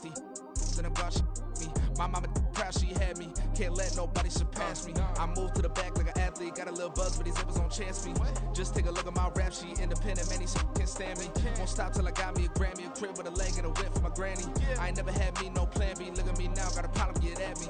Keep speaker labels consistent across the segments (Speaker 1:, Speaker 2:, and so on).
Speaker 1: nasty. And about me. My mama proud she had me. Can't let nobody surpass me. I moved to the back like an athlete. Got a little buzz, but these zippers don't chance me. Just take a look at my rap sheet. Independent, man, these can't stand me. Won't stop till I got me a Grammy, a crib with a leg and a whip for my granny. I ain't never had me no plan B. Look at me now, got a problem, get at me.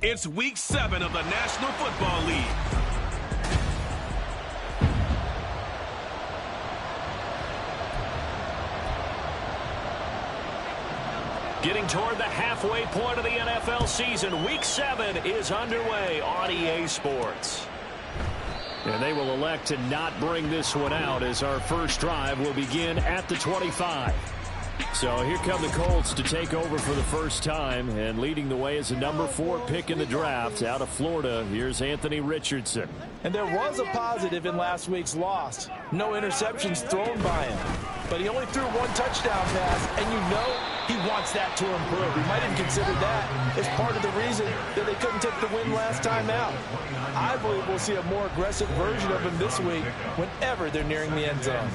Speaker 2: It's week 7 of the National Football League. Getting toward the halfway point of the NFL season, week 7 is underway on EA Sports. And they will elect to not bring this one out as our first drive will begin at the 25. So here come the Colts to take over for the first time, and leading the way is a number 4 pick in the draft out of Florida. Here's Anthony Richardson.
Speaker 3: And there was a positive in last week's loss. No interceptions thrown by him. But he only threw 1 touchdown pass, and you know he wants that to improve. He might even consider that as part of the reason that they couldn't take the win last time out. I believe we'll see a more aggressive version of him this week whenever they're nearing the end zone.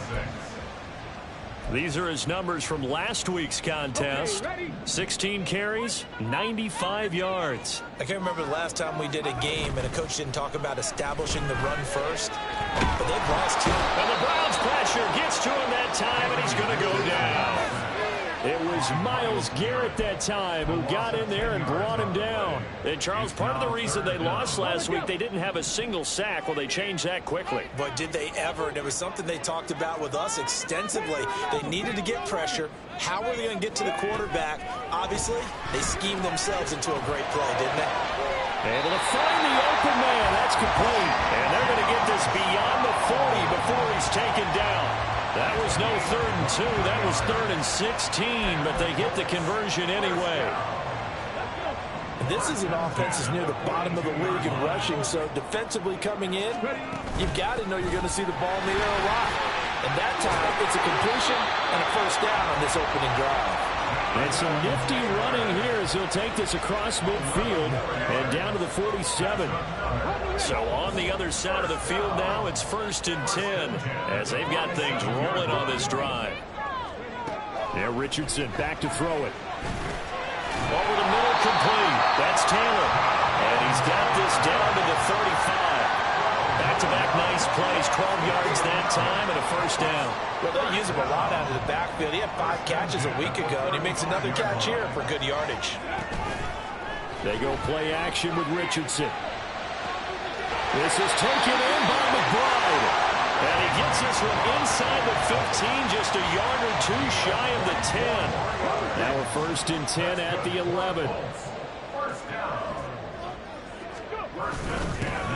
Speaker 2: These are his numbers from last week's contest. 16 carries, 95 yards.
Speaker 3: I can't remember the last time we did a game and a coach didn't talk about establishing the run first. But they've lost 2.
Speaker 2: And the Browns pressure gets to him that time, and he's going to go down. It was Myles Garrett that time who got in there and brought him down. And, Charles, part of the reason they lost last week, they didn't have a single sack. Well, they changed that quickly.
Speaker 3: But did they ever? And it was something they talked about with us extensively. They needed to get pressure. How were they going to get to the quarterback? Obviously, they schemed themselves into a great play, didn't they?
Speaker 2: Able to find the open man. That's complete. And they're going to get this beyond the 40 before he's taken down. That was no 3rd and 2. That was 3rd and 16, but they get the conversion anyway.
Speaker 3: This is an offense that's near the bottom of the league in rushing, so defensively coming in, you've got to know you're going to see the ball in the air a lot. And that time, it's a completion and a first down on this opening drive.
Speaker 2: And some nifty running here as he'll take this across midfield and down to the 47. So on the other side of the field now, it's 1st and 10 as they've got things rolling on this drive. Yeah, Richardson back to throw it. Over the middle, complete. That's Taylor. And he's got this down to the 35. Back-to-back nice plays, 12 yards that time, and a first down.
Speaker 3: Well, they'll use him a lot out of the backfield. He had 5 catches a week ago, and he makes another catch here for good yardage.
Speaker 2: They go play action with Richardson. This is taken in by McBride. And he gets this one inside the 15, just a yard or 2 shy of the 10. Now we're 1st and 10 at the 11.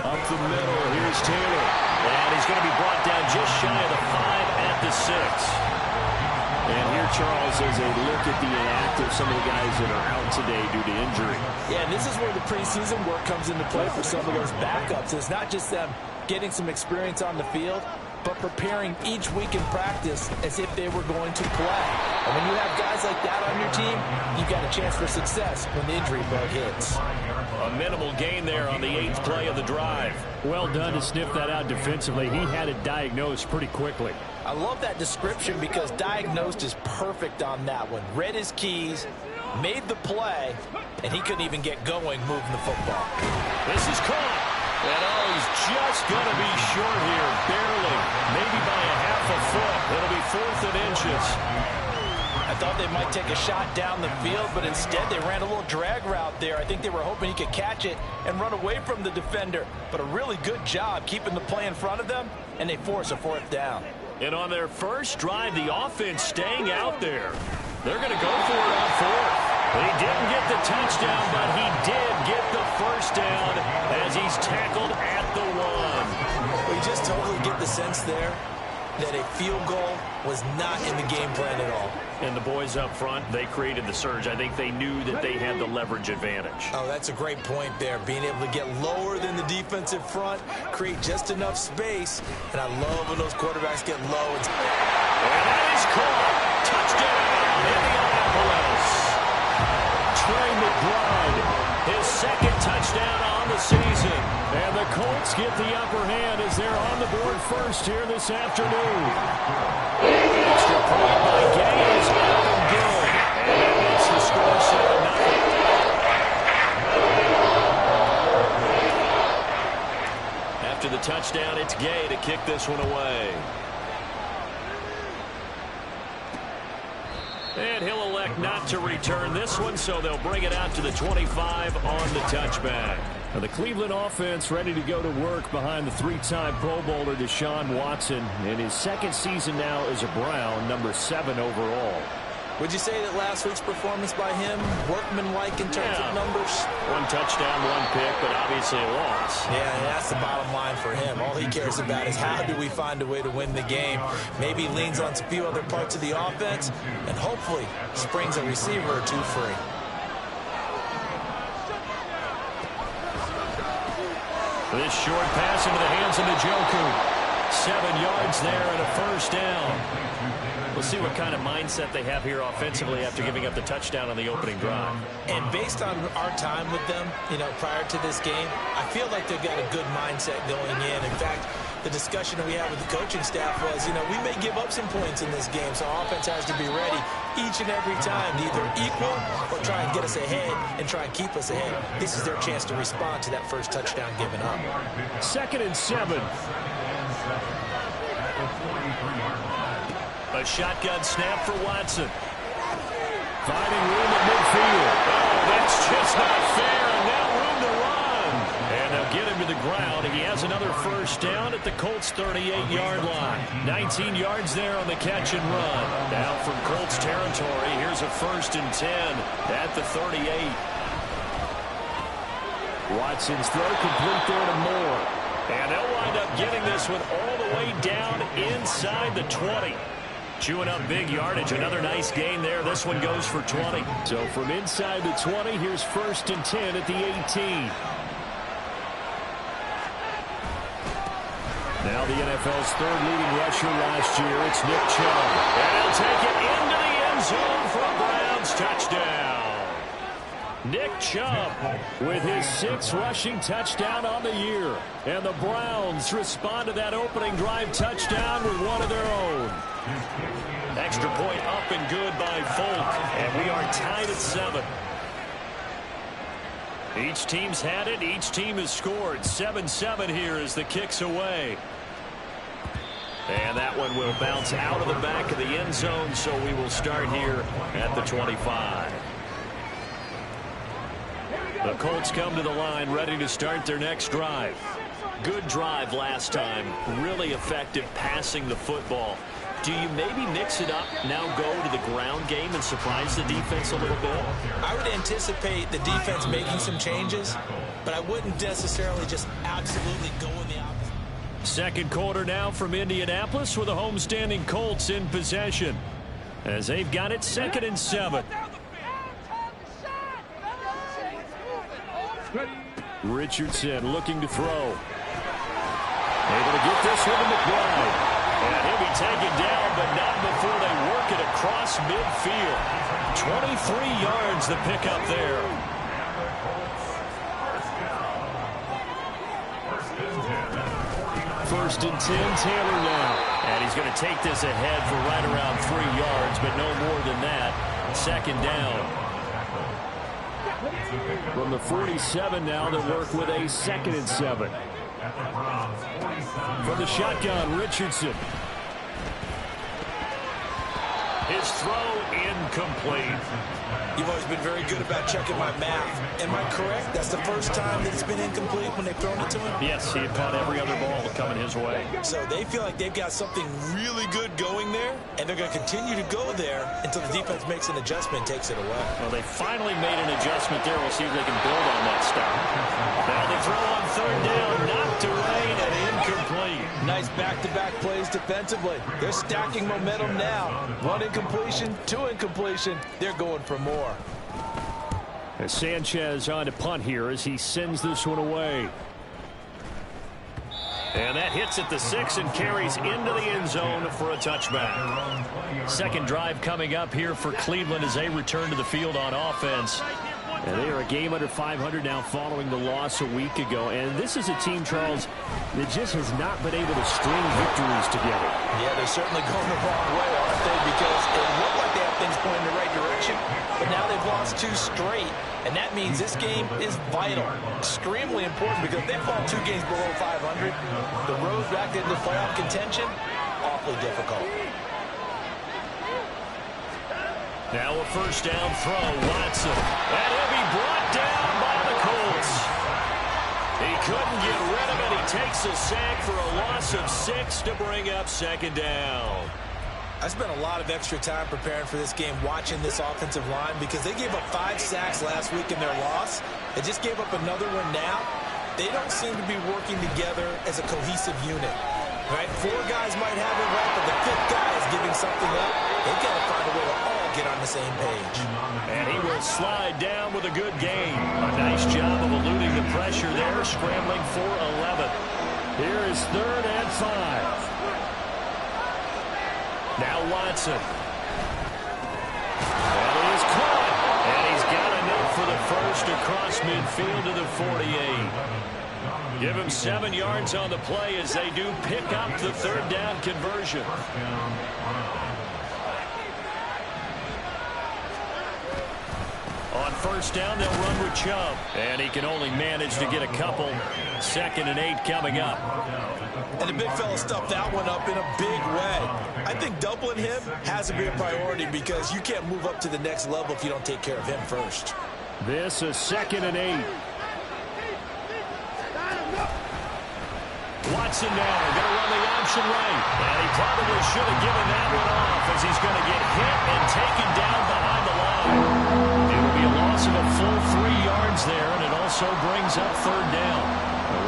Speaker 2: Up the middle, here's Taylor. And he's going to be brought down just shy of the 5 at the 6. And here, Charles, is a look at the inactive, some of the guys that are out today due to injury.
Speaker 3: Yeah, and this is where the preseason work comes into play for some of those backups. It's not just them getting some experience on the field, but preparing each week in practice as if they were going to play. And when you have guys like that on your team, you've got a chance for success when the injury bug hits.
Speaker 2: A minimal gain there on the 8th play of the drive. Well done to sniff that out defensively. He had it diagnosed pretty quickly.
Speaker 3: I love that description because diagnosed is perfect on that one. Read his keys, made the play, and he couldn't even get going moving the football.
Speaker 2: This is caught. And oh, he's just going to be short here, barely, maybe by a half a foot. It'll be 4th and inches.
Speaker 3: I thought they might take a shot down the field, but instead they ran a little drag route there. I think they were hoping he could catch it and run away from the defender. But a really good job keeping the play in front of them, and they force a 4th down.
Speaker 2: And on their first drive, the offense staying out there. They're going to go for it on 4th. He didn't get the touchdown, but he did get the first down as he's tackled at the 1.
Speaker 3: We just totally get the sense there that a field goal was not in the game plan at all.
Speaker 2: And the boys up front, they created the surge. I think they knew that they had the leverage advantage.
Speaker 3: Oh, that's a great point there. Being able to get lower than the defensive front, create just enough space. And I love when those quarterbacks get low. And
Speaker 2: that is caught. Touchdown, Indianapolis. Trey McBride, his second touchdown on the season. And the Colts get the upper hand as they're on the board first here this afternoon. Extra point by Gay is out and good. And it's the score 7-0. After the touchdown, it's Gay to kick this one away. And he'll elect not to return this one, so they'll bring it out to the 25 on the touchback. Now the Cleveland offense ready to go to work behind the three-time Pro Bowler Deshaun Watson in his second season now as a Brown, number 7 overall.
Speaker 3: Would you say that last week's performance by him, workmanlike in terms of numbers?
Speaker 2: One touchdown, one pick, but obviously a loss.
Speaker 3: Yeah, that's the bottom line for him. All he cares about is how do we find a way to win the game. Maybe leans on a few other parts of the offense, and hopefully springs a receiver or two free.
Speaker 2: This short pass into the hands of Njoku. 7 yards there and a first down. We'll see what kind of mindset they have here offensively after giving up the touchdown on the opening drive.
Speaker 3: And based on our time with them, prior to this game, I feel like they've got a good mindset going in. In fact, the discussion that we had with the coaching staff was, we may give up some points in this game, so our offense has to be ready each and every time to either equal or try and get us ahead and try and keep us ahead. This is their chance to respond to that first touchdown given up.
Speaker 2: 2nd and 7. A shotgun snap for Watson. Finding room at midfield. Oh, that's just not fair, and now room to run. And they'll get him to the ground. He has another first down at the Colts' 38-yard line. 19 yards there on the catch and run. Now from Colts territory, here's a 1st and 10 at the 38. Watson's throw complete there to Moore. And they'll wind up getting this one all the way down inside the 20. Chewing up big yardage. Another nice gain there. This one goes for 20. So from inside the 20, here's 1st and 10 at the 18. Now the NFL's 3rd leading rusher last year. It's Nick Chubb. And he'll take it into the end zone for a Browns touchdown. Nick Chubb with his 6th rushing touchdown on the year. And the Browns respond to that opening drive touchdown with one of their own. Extra point up and good by Folk. And we are tied at 7. Each team's had it. Each team has scored. 7-7 here as the kick's away. And that one will bounce out of the back of the end zone, so we will start here at the 25. The Colts come to the line ready to start their next drive. Good drive last time. Really effective passing the football. Do you maybe mix it up, now go to the ground game and surprise the defense a little bit?
Speaker 3: I would anticipate the defense making some changes, but I wouldn't necessarily just absolutely go in the opposite.
Speaker 2: Second quarter now from Indianapolis with the homestanding Colts in possession as they've got it 2nd and 7. Richardson looking to throw. Able to get this one to McBride. And he'll be taken down, but not before they work it across midfield. 23 yards the pickup there. First and 10, Taylor now. And he's going to take this ahead for right around 3 yards, but no more than that. 2nd down. From the 47 now, they work with a 2nd and 7. From the shotgun, Richardson. His throw incomplete.
Speaker 3: You've always been very good about checking my math. Am I correct? That's the first time that it's been incomplete when they've thrown it to him?
Speaker 2: Yes, he had caught every other ball coming his way.
Speaker 3: So they feel like they've got something really good going there, and they're going to continue to go there until the defense makes an adjustment and takes it away.
Speaker 2: Well, they finally made an adjustment there. We'll see if they can build on that stuff. Now the throw on third down, knocked away and incomplete.
Speaker 3: Nice back-to-back plays defensively. They're stacking momentum now. One incompletion, two incompletion. They're going for more.
Speaker 2: As Sanchez on to punt here as he sends this one away. And that hits at the 6 and carries into the end zone for a touchback. Second drive coming up here for Cleveland as they return to the field on offense. And they are a game under 500 now following the loss a week ago. And this is a team, Charles, that just has not been able to string victories together.
Speaker 3: Yeah, they're certainly going the wrong way, aren't they? Because it looked like they have things pointing in the right direction, but now they've lost 2 straight. And that means this game is vital, extremely important, because if they fall 2 games below 500, the road back into playoff contention, awfully difficult.
Speaker 2: Now a first down throw, Watson. And he'll be brought down by the Colts. He couldn't get rid of it. He takes a sack for a loss of 6 to bring up second down.
Speaker 3: I spent a lot of extra time preparing for this game watching this offensive line because they gave up 5 sacks last week in their loss. They just gave up another one now. They don't seem to be working together as a cohesive unit. Right? 4 guys might have it right, but the 5th guy is giving something up. They've got to find a way to all get on the same page.
Speaker 2: And he will slide down with a good gain. A nice job of eluding the pressure there, scrambling for 11. Here is 3rd and 5. Now Watson. And he is caught. And he's got enough for the first across midfield to the 48. Give him 7 yards on the play as they do pick up the 3rd down conversion. On first down, they'll run with Chubb. And he can only manage to get a couple. 2nd and 8 coming up.
Speaker 3: And the big fella stuffed that one up in a big way. I think doubling him has to be a priority because you can't move up to the next level if you don't take care of him first.
Speaker 2: This is 2nd and 8. Watson now going to run the option right. And he probably should have given that one off as he's going to get hit and taken down behind the line. It will be a loss of a full 3 yards there, and it also brings up 3rd down.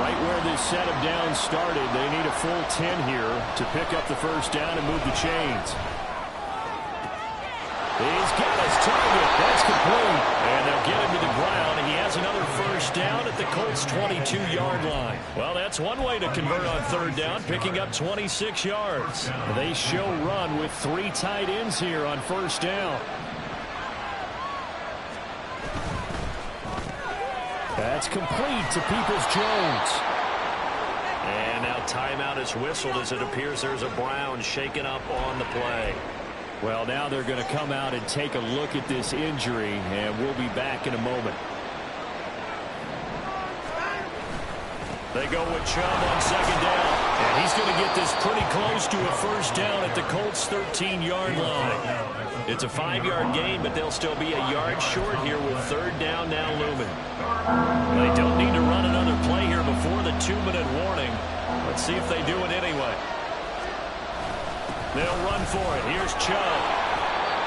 Speaker 2: Right where this set of downs started, they need a full 10 here to pick up the first down and move the chains. He's got his target. That's complete. And they'll get him to the ground. He has another first down at the Colts' 22-yard line. Well, that's one way to convert on 3rd down, picking up 26 yards. They show run with 3 tight ends here on first down. That's complete to Peoples-Jones. And now timeout is whistled as it appears there's a Brown shaken up on the play. Well, now they're going to come out and take a look at this injury, and we'll be back in a moment. They go with Chubb on 2nd down, and he's going to get this pretty close to a first down at the Colts' 13-yard line. It's a 5-yard gain, but they'll still be a yard short here with 3rd down now looming. They don't need to run another play here before the 2-minute warning. Let's see if they do it anyway. They'll run for it. Here's Chubb.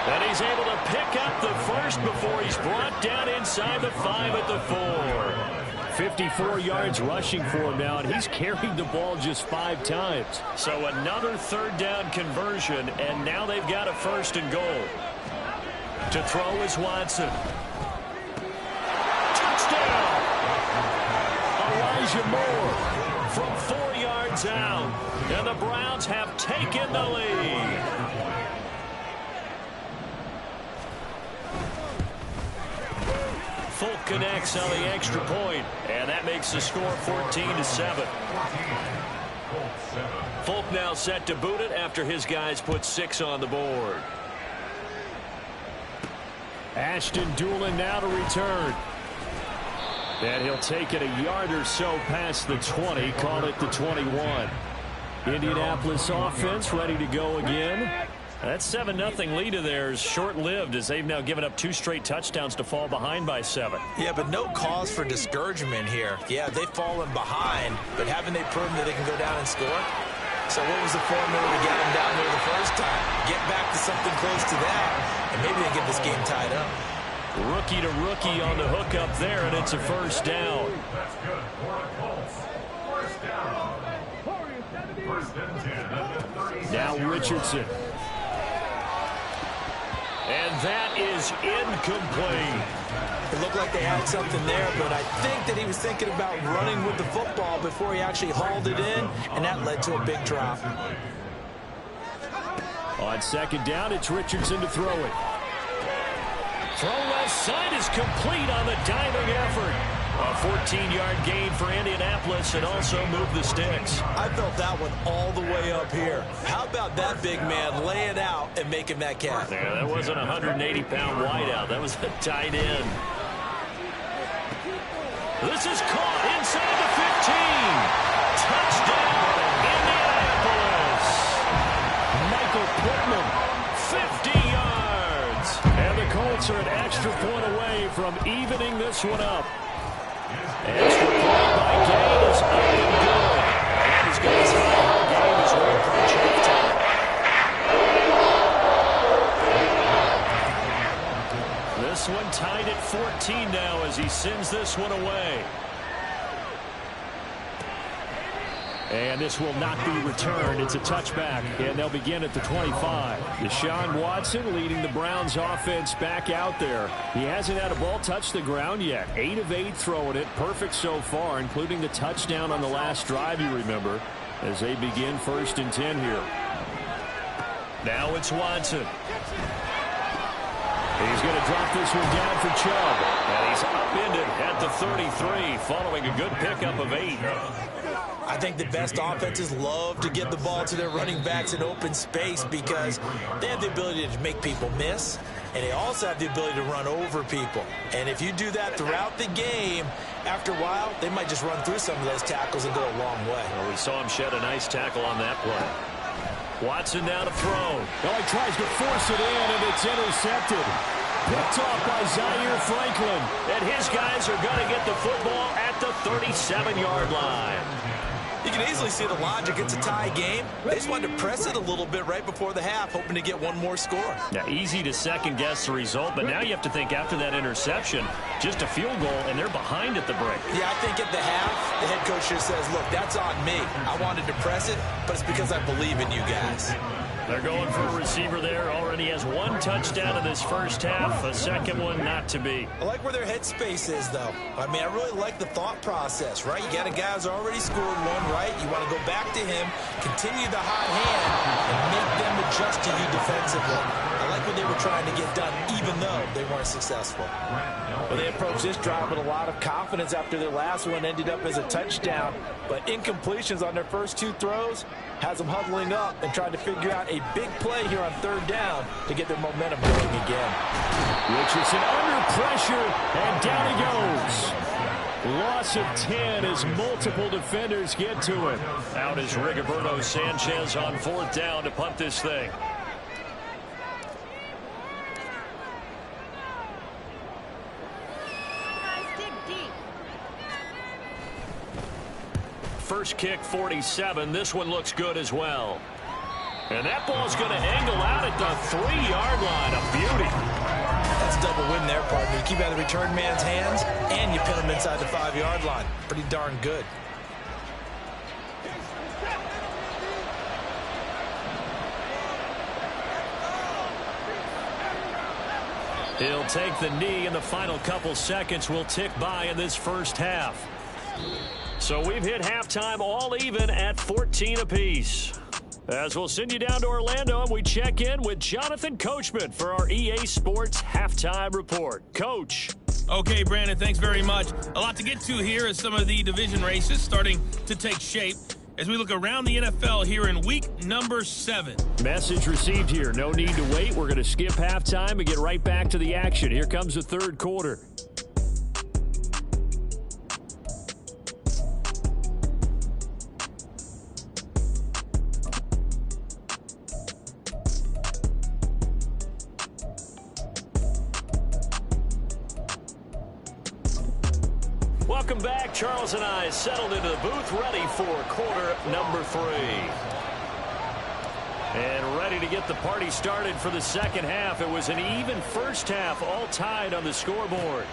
Speaker 2: And he's able to pick up the first before he's brought down inside the 5 at the 4. 54 yards rushing for him now, and he's carried the ball just 5 times. So another 3rd down conversion, and now they've got a 1st and goal. To throw is Watson. Touchdown! Elijah Moore from 4 yards out. And the Browns have taken the lead. Folk connects on the extra point, and that makes the score 14-7. Folk now set to boot it after his guys put 6 on the board. Ashton Doolin now to return. And he'll take it a yard or so past the 20, call it the 21. Indianapolis offense ready to go again. That 7-0 lead of theirs short-lived as they've now given up 2 straight touchdowns to fall behind by 7.
Speaker 3: Yeah, but no cause for discouragement here. Yeah, they've fallen behind, but haven't they proven that they can go down and score? So what was the formula to get them down there the first time? Get back to something close to that, and maybe they get this game tied up.
Speaker 2: Rookie to rookie on the hook up there, and it's a first down. Now Richardson. And that is incomplete.
Speaker 3: It looked like they had something there, but I think that he was thinking about running with the football before he actually hauled it in, and that led to a big drop.
Speaker 2: On second down, it's Richardson to throw it. Throw left side is complete on the diving effort. A 14-yard gain for Indianapolis and also move the sticks.
Speaker 3: I felt that one all the way up here. How about that big man lay it out and making that catch?
Speaker 2: Yeah, that wasn't a 180-pound wideout. That was a tight end. This is caught inside the 15. Touchdown, Indianapolis. Michael Pittman, 50 yards. And the Colts are an extra point away from evening this one up. Extra point by Gain is up and good. And he's got his high game as well approach halftime. This one tied at 14 now as he sends this one away. And this will not be returned. It's a touchback, and they'll begin at the 25. Deshaun Watson leading the Browns offense back out there. He hasn't had a ball touch the ground yet. 8 of 8 throwing it. Perfect so far, including the touchdown on the last drive, you remember, as they begin 1st and 10 here. Now it's Watson. He's going to drop this one down for Chubb. And he's upended at the 33 following a good pickup of 8.
Speaker 3: I think the best offenses love to get the ball to their running backs in open space because they have the ability to make people miss, and they also have the ability to run over people. And if you do that throughout the game, after a while, they might just run through some of those tackles and go a long way.
Speaker 2: Well, we saw him shed a nice tackle on that play. Watson now to throw.
Speaker 4: Oh, he tries to force it in, and it's intercepted. Picked off by Zaire Franklin.
Speaker 2: And his guys are going to get the football at the 37-yard line.
Speaker 3: You can easily see the logic. It's a tie game. They just wanted to press it a little bit right before the half, hoping to get one more score.
Speaker 2: Now, easy to second-guess the result, but now you have to think after that interception, just a field goal, and they're behind at the break.
Speaker 3: Yeah, I think at the half, the head coach just says, look, that's on me. I wanted to press it, but it's because I believe in you guys.
Speaker 2: They're going for a receiver there. Already has 1 touchdown in this first half. A second one not to be.
Speaker 3: I like where their headspace is, though. I mean, I really like the thought process, right? You got a guy who's already scored one, right? You want to go back to him, continue the hot hand, and make them adjust to you defensively. I like what they were trying to get done, even though they weren't successful.
Speaker 4: Well, they approached this drive with a lot of confidence after their last one ended up as a touchdown. But incompletions on their first 2 throws has them huddling up and trying to figure out a big play here on 3rd down to get their momentum going again.
Speaker 2: Richardson under pressure, and down he goes. Loss of 10 as multiple defenders get to him. Out is Rigoberto Sanchez on 4th down to punt this thing. First kick, 47. This one looks good as well. And that ball's going to angle out at the 3-yard line. A beauty.
Speaker 3: That's a double win there, partner. You keep out of the return man's hands, and you pin him inside the 5-yard line. Pretty darn good.
Speaker 2: He'll take the knee, and the final couple seconds will tick by in this first half. So we've hit halftime all even at 14 apiece. As we'll send you down to Orlando, and we check in with Jonathan Coachman for our EA Sports Halftime Report. Coach.
Speaker 5: Okay, Brandon, thanks very much. A lot to get to here as some of the division races starting to take shape as we look around the NFL here in week number 7.
Speaker 2: Message received here. No need to wait. We're going to skip halftime and get right back to the action. Here comes the 3rd quarter. Welcome back. Charles and I settled into the booth, ready for quarter number 3. And ready to get the party started for the second half. It was an even first half, all tied on the scoreboard.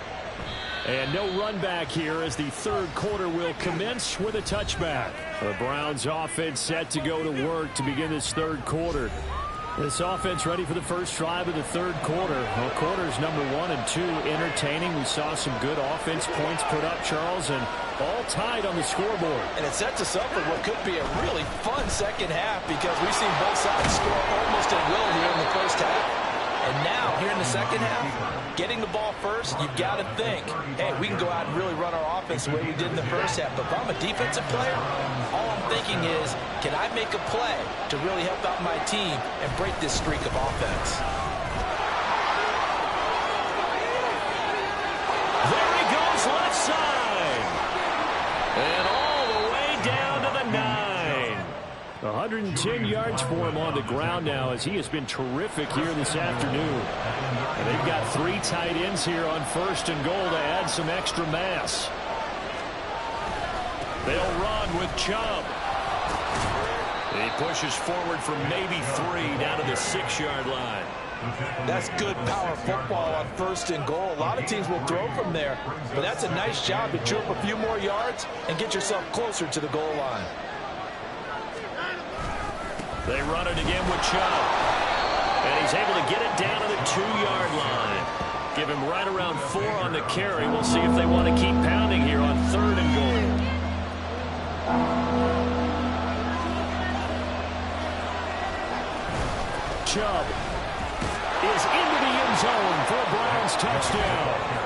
Speaker 2: And no run back here as the third quarter will commence with a touchback. The Browns offense set to go to work to begin this third quarter. This offense ready for the first drive of the third quarter. Well, quarters number 1 and 2 entertaining. We saw some good offense points put up, Charles, and all tied on the scoreboard. And it sets us up for what could be a really fun second half because we've seen both sides score almost at will here in the first half. And now, here in the second half, getting the ball first, you've got to think, hey, we can go out and really run our offense the way we did in the first half. But if I'm a defensive player, all I'm thinking is, can I make a play to really help out my team and break this streak of offense? There he goes, left side. And all the way down to the 9. 110 yards for him on the ground now as he has been terrific here this afternoon. And they've got 3 tight ends here on first and goal to add some extra mass. They'll run with Chubb. He pushes forward for maybe 3 down to the 6-yard line.
Speaker 3: That's good power football on first and goal. A lot of teams will throw from there, but that's a nice job to chew up a few more yards and get yourself closer to the goal line.
Speaker 2: They run it again with Chubb. And he's able to get it down to the 2-yard line. Give him right around 4 on the carry. We'll see if they want to keep pounding here on third and goal. Chubb is into the end zone for a Browns touchdown.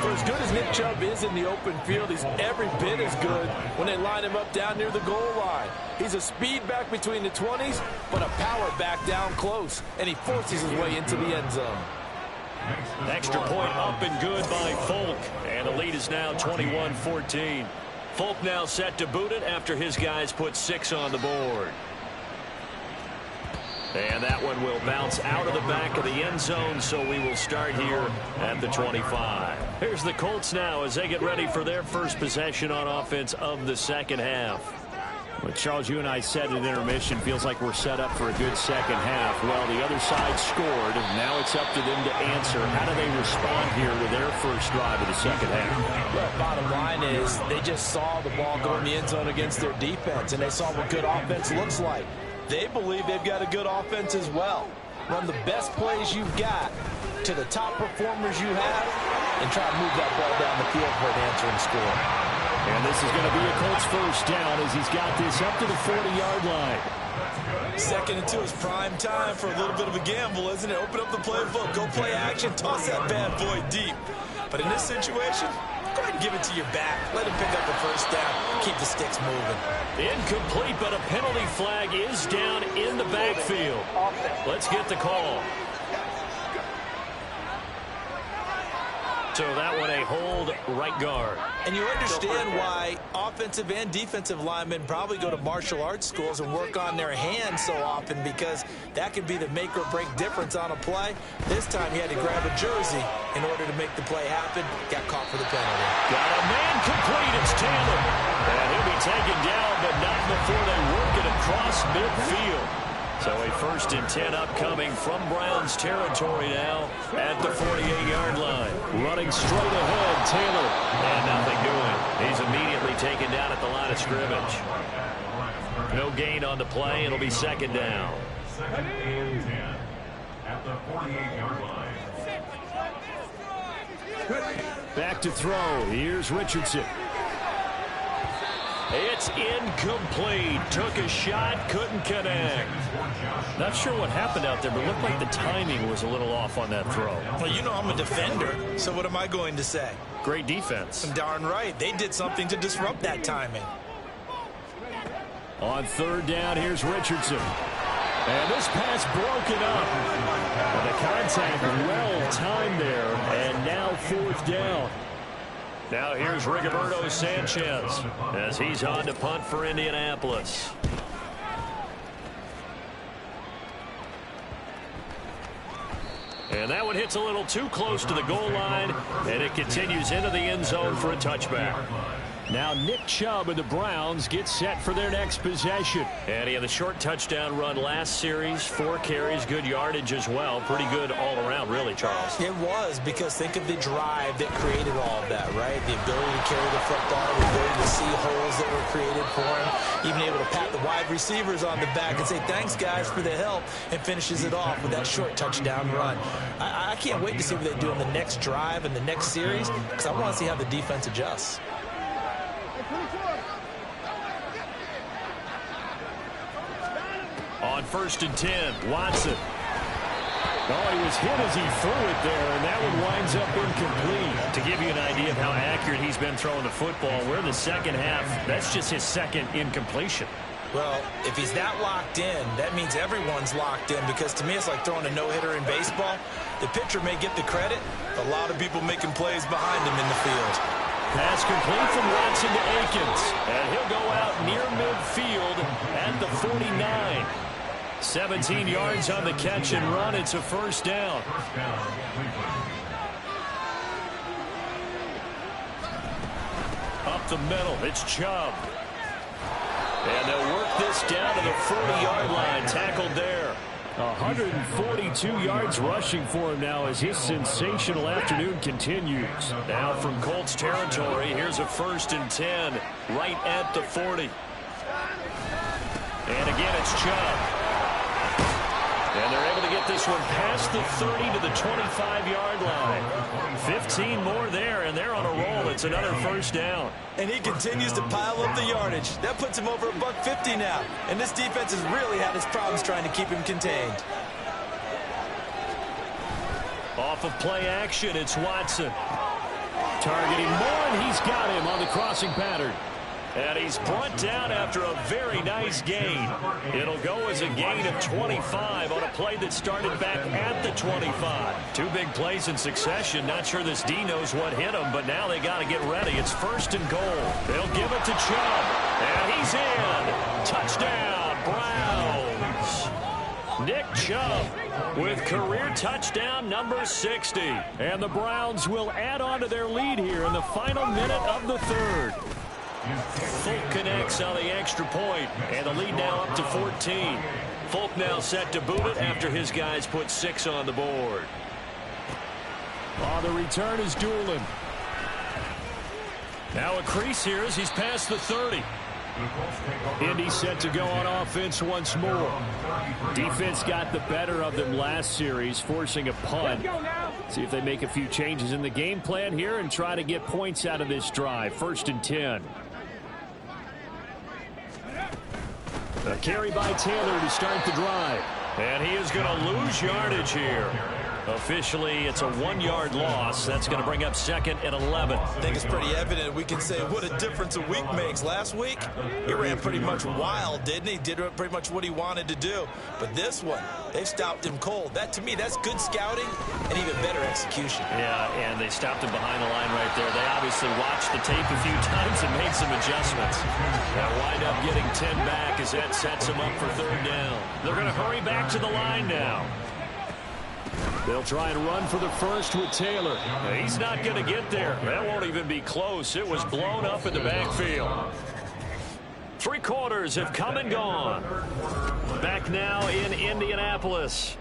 Speaker 3: For as good as Nick Chubb is in the open field, he's every bit as good when they line him up down near the goal line. He's a speed back between the 20s, but a power back down close, and he forces his way into the end zone.
Speaker 2: Extra point up and good by Folk, and the lead is now 21-14. Folk now set to boot it after his guys put 6 on the board. And that one will bounce out of the back of the end zone, so we will start here at the 25. Here's the Colts now as they get ready for their first possession on offense of the second half. Well, Charles, you and I said at intermission, feels like we're set up for a good second half. Well, the other side scored. Now it's up to them to answer. How do they respond here with their first drive of the second half?
Speaker 3: Well, bottom line is they just saw the ball go in the end zone against their defense, and they saw what good offense looks like. They believe they've got a good offense as well. Run the best plays you've got to the top performers you have and try to move that ball down the field for an answering score.
Speaker 2: And this is going to be a Colts first down as he's got this up to the 40-yard line.
Speaker 3: 2nd and 2 is prime time for a little bit of a gamble, isn't it? Open up the playbook, go play action, toss that bad boy deep. But in this situation, go ahead and give it to your back. Let him pick up the first down. Keep the sticks moving.
Speaker 2: Incomplete, but a penalty flag is down in the backfield. Let's get the call. So that one a hold right guard.
Speaker 3: And you understand why offensive and defensive linemen probably go to martial arts schools and work on their hands so often, because that can be the make or break difference on a play. This time he had to grab a jersey in order to make the play happen. Got caught for the penalty.
Speaker 2: Got a man complete. It's Taylor. And he'll be taken down, but not before they work it across midfield. So a 1st and 10 upcoming from Browns territory now at the 48-yard line. Running straight ahead, Taylor. And nothing doing. He's immediately taken down at the line of scrimmage. No gain on the play. It'll be 2nd down.
Speaker 6: 2nd and 10 at the 48-yard line.
Speaker 2: Back to throw. Here's Richardson. It's incomplete. Took a shot, couldn't connect. Not sure what happened out there, but it looked like the timing was a little off on that throw.
Speaker 3: Well, you know I'm a defender, so what am I going to say?
Speaker 2: Great defense.
Speaker 3: Darn right. They did something to disrupt that timing.
Speaker 2: On 3rd down, here's Richardson. And this pass broken up. And the contact well timed there. And now 4th down. Now here's Rigoberto Sanchez as he's on to punt for Indianapolis. And that one hits a little too close to the goal line, and it continues into the end zone for a touchback. Now Nick Chubb and the Browns get set for their next possession. And he had a short touchdown run last series, 4 carries, good yardage as well. Pretty good all around, really, Charles.
Speaker 3: It was, because think of the drive that created all of that, right? The ability to carry the football, the ability to see holes that were created for him, even able to pat the wide receivers on the back and say, thanks, guys, for the help, and finishes it off with that short touchdown run. I can't wait to see what they do in the next drive and the next series, because I want to see how the defense adjusts.
Speaker 2: On 1st and 10, Watson. Oh, he was hit as he threw it there, and that one winds up incomplete. To give you an idea of how accurate he's been throwing the football, we're in the second half. That's just his second incompletion.
Speaker 3: Well, if he's that locked in, that means everyone's locked in, because to me it's like throwing a no-hitter in baseball. The pitcher may get the credit, a lot of people making plays behind him in the field.
Speaker 2: Pass complete from Watson to Akins, and he'll go out near midfield at the 49. 17 yards on the catch and run. It's a first down. Up the middle, it's Chubb. And they'll work this down to the 40-yard line. Tackled there. 142 yards rushing for him now as his sensational afternoon continues. Now from Colts territory, here's a 1st and 10 right at the 40. And again, it's Chubb. And they're able to get this one past the 30 to the 25-yard line. 15 more there, and they're on a roll. It's another first down.
Speaker 3: And he continues to pile up the yardage. That puts him over $150 now. And this defense has really had its problems trying to keep him contained.
Speaker 2: Off of play action, it's Watson. Targeting Moore, and he's got him on the crossing pattern. And he's brought down after a very nice gain. It'll go as a gain of 25 on a play that started back at the 25. 2 big plays in succession. Not sure this D knows what hit him, but now they got to get ready. It's 1st and goal. They'll give it to Chubb. And he's in. Touchdown, Browns. Nick Chubb with career touchdown number 60. And the Browns will add on to their lead here in the final minute of the 3rd. Folk connects on the extra point, and the lead now up to 14. Folk now set to boot it after his guys put 6 on the board. The return is Doolin. Now a crease here as he's past the 30. Indy set to go on offense once more. Defense got the better of them last series, forcing a punt. See if they make a few changes in the game plan here and try to get points out of this drive. 1st and 10. A carry by Taylor to start the drive. And he is going to lose yardage here. Officially, it's a 1-yard loss. That's going to bring up 2nd and 11.
Speaker 3: I think it's pretty evident. We can say what a difference a week makes. Last week, he ran pretty much wild, didn't he? Did pretty much what he wanted to do. But this one, they've stopped him cold. That, to me, that's good scouting and even better execution.
Speaker 2: Yeah, and they stopped him behind the line right there. They obviously watched the tape a few times and made some adjustments. They'll wind up getting 10 back as that sets them up for 3rd down. They're going to hurry back to the line now. They'll try and run for the first with Taylor. He's not going to get there. That won't even be close. It was blown up in the backfield. 3 quarters have come and gone. Back now in Indianapolis.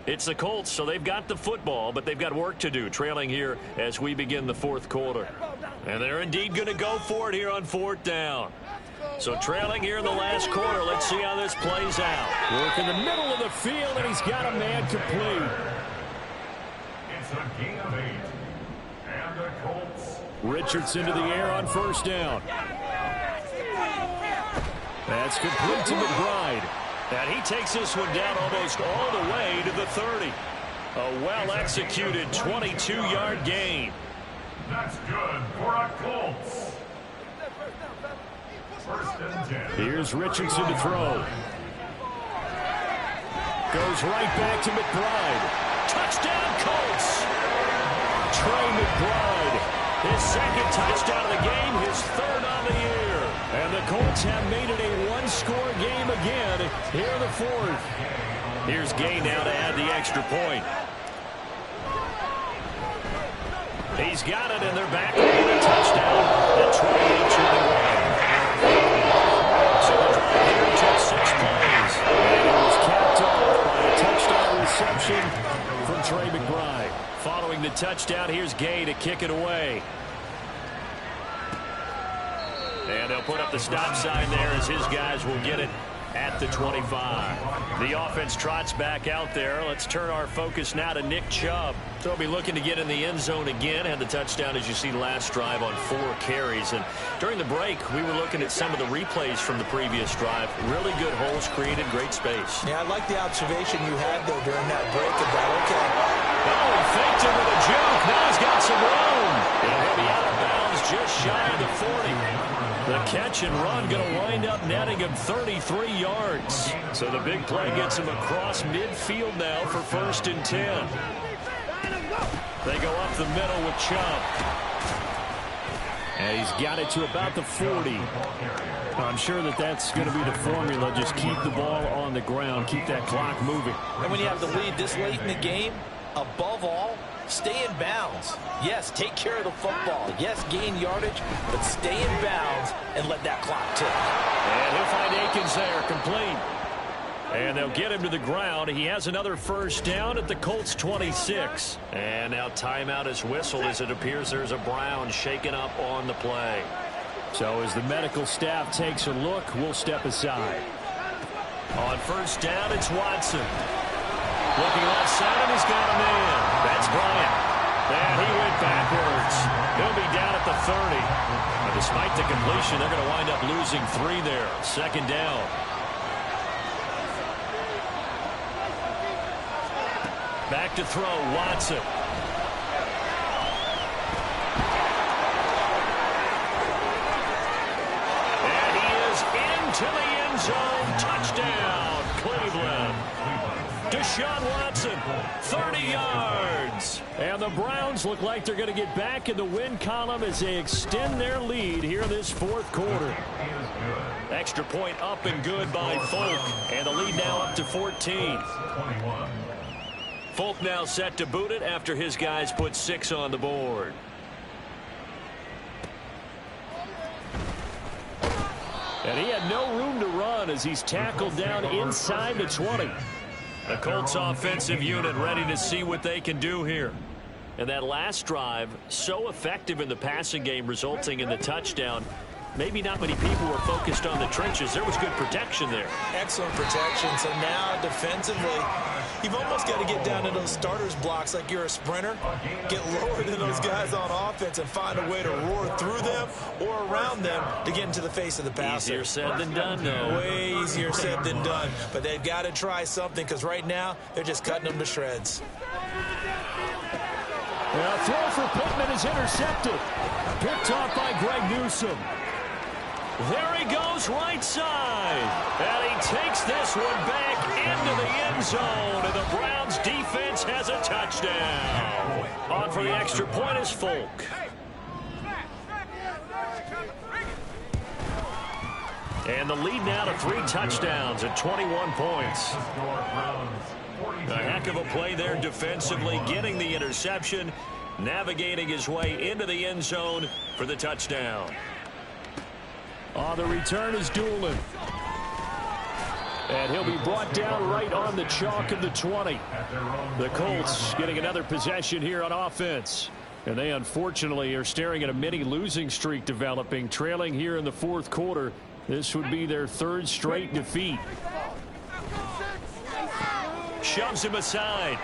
Speaker 2: It's the Colts, so they've got the football, but they've got work to do, trailing here as we begin the 4th quarter. And they're indeed going to go for it here on 4th down. So trailing here in the last quarter. Let's see how this plays out. Work in the middle of the field, and he's got a man complete.
Speaker 6: It's a gain of 8. And the Colts.
Speaker 2: Richardson to the air on 1st down. That's complete to McBride. And he takes this one down almost all the way to the 30. A well-executed 22-yard gain.
Speaker 6: That's good for a Colts. 1st and 10.
Speaker 2: Here's Richardson to throw. Goes right back to McBride. Touchdown, Colts! Trey McBride. His 2nd touchdown of the game, his 3rd on the year. And the Colts have made it a 1-score game again here in the 4th. Here's Gay now to add the extra point. He's got it, and they're back with a touchdown at 28-21. So the drive here took 6 plays, and it was capped off by a touchdown reception from Trey McBride. Following the touchdown, here's Gay to kick it away. And they'll put up the stop sign there as his guys will get it at the 25. The offense trots back out there. Let's turn our focus now to Nick Chubb. So he'll be looking to get in the end zone again. Had the touchdown, as you see, last drive on 4 carries. And during the break, we were looking at some of the replays from the previous drive. Really good holes created, great space.
Speaker 3: Yeah, I like the observation you had, though, during that break about, okay.
Speaker 2: Oh, he faked him with a juke. Now he's got some room. And he'll be out of bounds just shy of the 40. The catch and run going to wind up netting him 33 yards. So the big play gets him across midfield now for 1st and 10. They go up the middle with Chubb. And he's got it to about the 40. I'm sure that that's going to be the formula. Just keep the ball on the ground. Keep that clock moving.
Speaker 3: And when you have the lead this late in the game, above all, stay in bounds. Yes, take care of the football. Yes, gain yardage, but stay in bounds and let that clock tick.
Speaker 2: And he'll find Akins there, complete. And they'll get him to the ground. He has another 1st down at the Colts 26. And now timeout is whistled as it appears there's a Brown shaken up on the play.
Speaker 7: So as the medical staff takes a look, we'll step aside.
Speaker 2: On 1st down, it's Watson. Looking left side, and he's got a man. That's Bryant. And he went backwards. He'll be down at the 30. But despite the completion, they're going to wind up losing 3 there. 2nd down. Back to throw, Watson. And he is into the end zone. Touchdown, Cleveland. Deshaun Watson, 30 yards.
Speaker 7: And the Browns look like they're going to get back in the win column as they extend their lead here in this 4th quarter.
Speaker 2: Extra point up and good by Folk. And the lead now up to 14. Folk now set to boot it after his guys put 6 on the board.
Speaker 7: And he had no room to run as he's tackled down inside the 20.
Speaker 2: The Colts offensive unit ready to see what they can do here. And that last drive, so effective in the passing game, resulting in the touchdown. Maybe not many people were focused on the trenches. There was good protection there.
Speaker 3: Excellent protection. So now defensively, you've almost got to get down to those starters blocks like you're a sprinter. Get lower than those guys on offense and find a way to roar through them or around them to get into the face of the passer.
Speaker 2: Easier said than done, though.
Speaker 3: Way easier said than done. But they've got to try something because right now they're just cutting them to shreds.
Speaker 7: Well, throw for Pittman is intercepted. Picked off by Greg Newsome.
Speaker 2: There he goes right side. And he takes this one back into the end zone. And the Browns defense has a touchdown. On for the extra point is Folk. And the lead now to 3 touchdowns at 21 points. A heck of a play there defensively, getting the interception, navigating his way into the end zone for the touchdown.
Speaker 7: The return is Doolin. And he'll be brought down right on the chalk of the 20. The Colts getting another possession here on offense. And they unfortunately are staring at a mini losing streak developing, trailing here in the 4th quarter. This would be their 3rd straight defeat.
Speaker 2: Shoves him aside.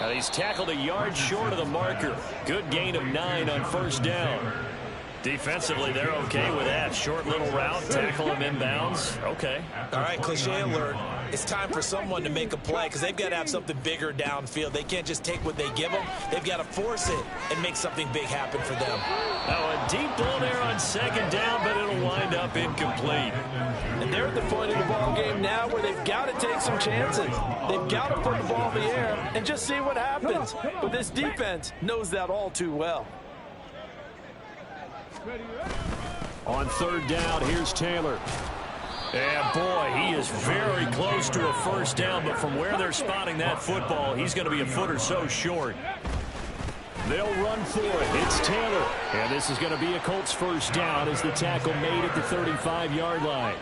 Speaker 2: And he's tackled a yard short of the marker. Good gain of 9 on 1st down. Defensively, they're okay with that. Short little route, tackle him inbounds. Okay.
Speaker 3: All right, cliche alert. It's time for someone to make a play because they've got to have something bigger downfield. They can't just take what they give them. They've got to force it and make something big happen for them.
Speaker 2: Now a deep ball there on 2nd down, but it'll wind up incomplete.
Speaker 3: And they're at the point of the ball game now where they've got to take some chances. They've got to put the ball in the air and just see what happens. But this defense knows that all too well.
Speaker 7: On 3rd down, here's Taylor.
Speaker 2: And boy, he is very close to a 1st down, but from where they're spotting that football, he's going to be a foot or so short.
Speaker 7: They'll run for it. It's Taylor. And this is going to be a Colts first down as the tackle made at the 35-yard line.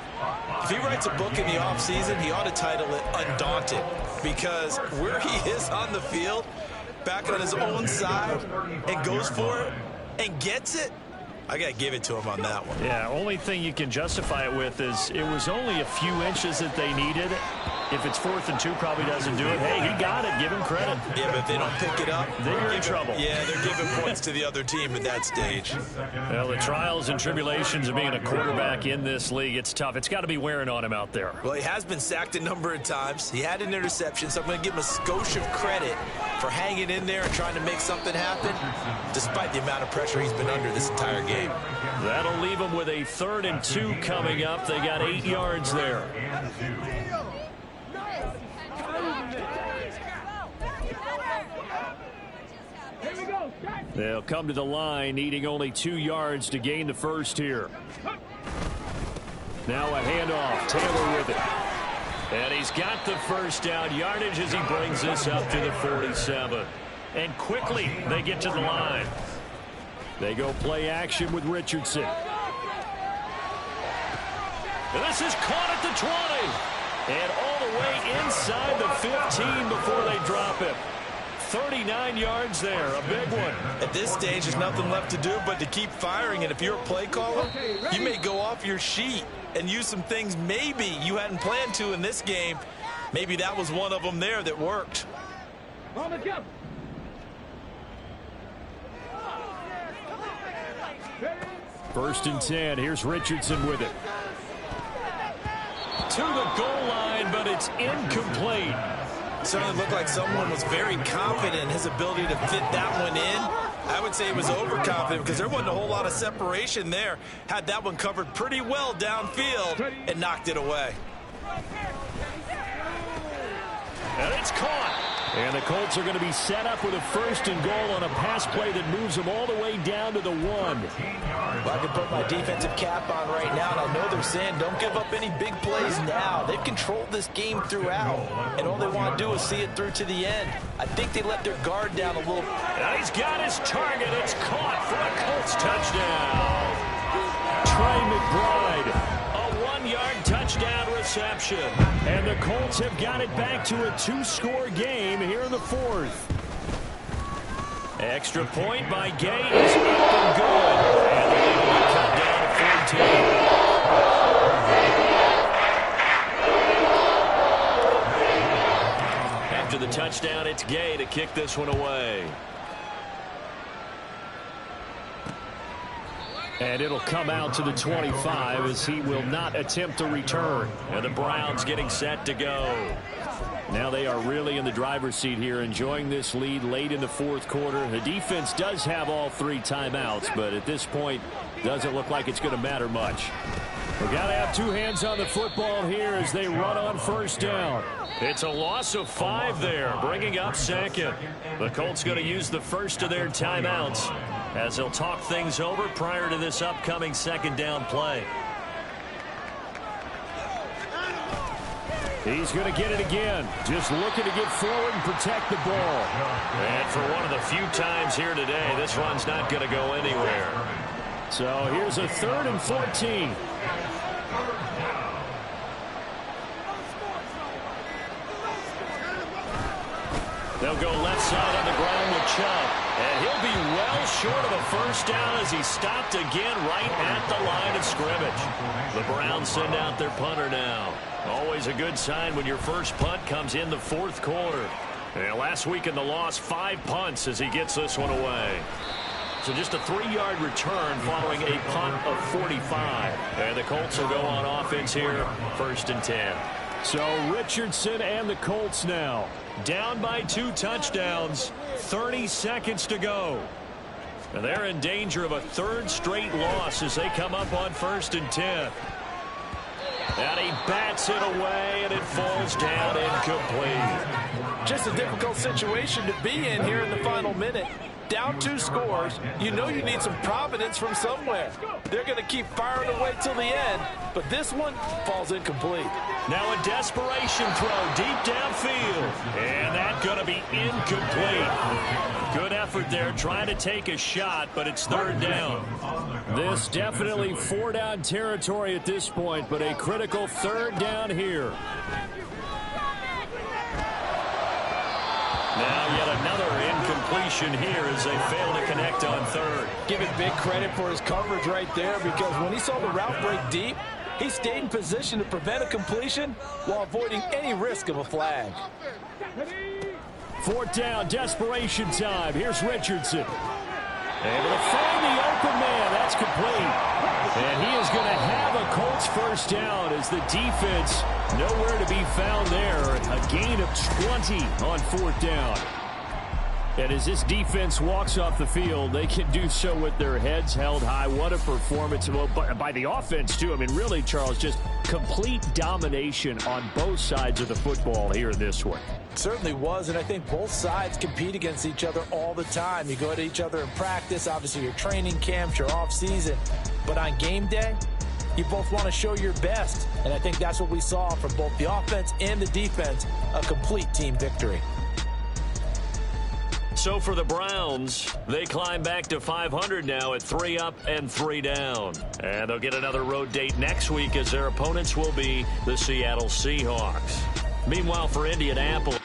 Speaker 3: If he writes a book in the offseason, he ought to title it Undaunted, because where he is on the field, back on his own side, and goes for it and gets it, I got to give it to him on that one.
Speaker 7: Yeah, only thing you can justify it with is it was only a few inches that they needed. If it's 4th and 2, probably doesn't do it. Hey, he got it. Give him credit.
Speaker 3: Yeah, but if they don't pick it up,
Speaker 7: then you're in trouble.
Speaker 3: Yeah, they're giving points to the other team at that stage.
Speaker 7: Well, the trials and tribulations of being a quarterback in this league, it's tough. It's got to be wearing on him out there.
Speaker 3: Well, he has been sacked a number of times. He had an interception, so I'm going to give him a skosh of credit for hanging in there and trying to make something happen, despite the amount of pressure he's been under this entire game.
Speaker 7: That'll leave him with a 3rd and 2 coming up. They got 8 yards there. They'll come to the line, needing only 2 yards to gain the first here. Now a handoff. Taylor with it. And he's got the first down yardage as he brings this up to the 47. And quickly they get to the line. They go play action with Richardson. And this is caught at the 20. And all the way inside the 15 before they drop it. 39 yards there, a big one.
Speaker 3: At this stage, there's nothing left to do but to keep firing. And if you're a play caller, you may go off your sheet and use some things maybe you hadn't planned to in this game. Maybe that was one of them there that worked.
Speaker 7: First and 10. Here's Richardson with it. To the goal line, but it's incomplete.
Speaker 3: Certainly looked like someone was very confident in his ability to fit that one in. I would say he was overconfident because there wasn't a whole lot of separation there. Had that one covered pretty well downfield and knocked it away.
Speaker 7: And it's caught. And the Colts are going to be set up with a 1st and goal on a pass play that moves them all the way down to the 1.
Speaker 3: Well, I can put my defensive cap on right now, and I know they're saying don't give up any big plays now. They've controlled this game throughout, and all they want to do is see it through to the end. I think they let their guard down a little.
Speaker 7: And he's got his target. It's caught for a Colts touchdown. Trey McBride. 1-yard touchdown reception. And the Colts have got it back to a 2-score game here in the 4th. Extra point by Gay is up and good. And the lead will be cut down to 14. After the touchdown, it's Gay to kick this one away. And it'll come out to the 25 as he will not attempt to return. And the Browns getting set to go. Now they are really in the driver's seat here, enjoying this lead late in the 4th quarter. The defense does have all 3 timeouts, but at this point, doesn't look like it's going to matter much. We've got to have 2 hands on the football here as they run on 1st down. It's a loss of 5 there, bringing up 2nd. The Colts going to use the first of their timeouts as they'll talk things over prior to this upcoming 2nd down play. He's going to get it again. Just looking to get forward and protect the ball. And for one of the few times here today, this run's not going to go anywhere. So here's a 3rd and 14. They'll go left side on the ground with Chubb. And he'll be well short of a first down as he's stopped again right at the line of scrimmage. The Browns send out their punter now. Always a good sign when your first punt comes in the 4th quarter. And last week in the loss, 5 punts as he gets this one away. So just a 3-yard return following a punt of 45. And the Colts will go on offense here, 1st and 10. So Richardson and the Colts now down by 2 touchdowns, 30 seconds to go. And they're in danger of a 3rd straight loss as they come up on 1st and 10. And he bats it away, and it falls down incomplete.
Speaker 3: Just a difficult situation to be in here in the final minute. Down 2 scores, you know you need some providence from somewhere. They're going to keep firing away till the end, but this one falls incomplete.
Speaker 2: Now a desperation throw deep downfield. And that's going to be incomplete. Good effort there trying to take a shot, but it's third down.
Speaker 7: This definitely four-down territory at this point, but a critical third down here.
Speaker 2: Now yet another incompletion here as they fail to connect on third.
Speaker 3: Give it big credit for his coverage right there, because when he saw the route break deep, he stayed in position to prevent a completion while avoiding any risk of a flag.
Speaker 7: Fourth down, desperation time. Here's Richardson. Able to find the open man. That's complete. And he is going to have a Colts first down as the defense nowhere to be found there. A gain of 20 on fourth down. And as this defense walks off the field, they can do so with their heads held high. What a performance by the offense, too. I mean, really, Charles, just complete domination on both sides of the football here in this one.
Speaker 3: It certainly was, and I think both sides compete against each other all the time. You go at each other in practice, obviously your training camps, your off-season. But on game day, you both want to show your best. And I think that's what we saw from both the offense and the defense, a complete team victory.
Speaker 2: So for the Browns, they climb back to 500 now at 3 up and 3 down. And they'll get another road date next week as their opponents will be the Seattle Seahawks. Meanwhile, for Indianapolis.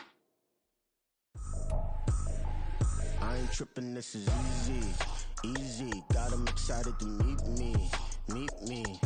Speaker 8: I ain't tripping, this is easy. Easy, got them excited to meet me.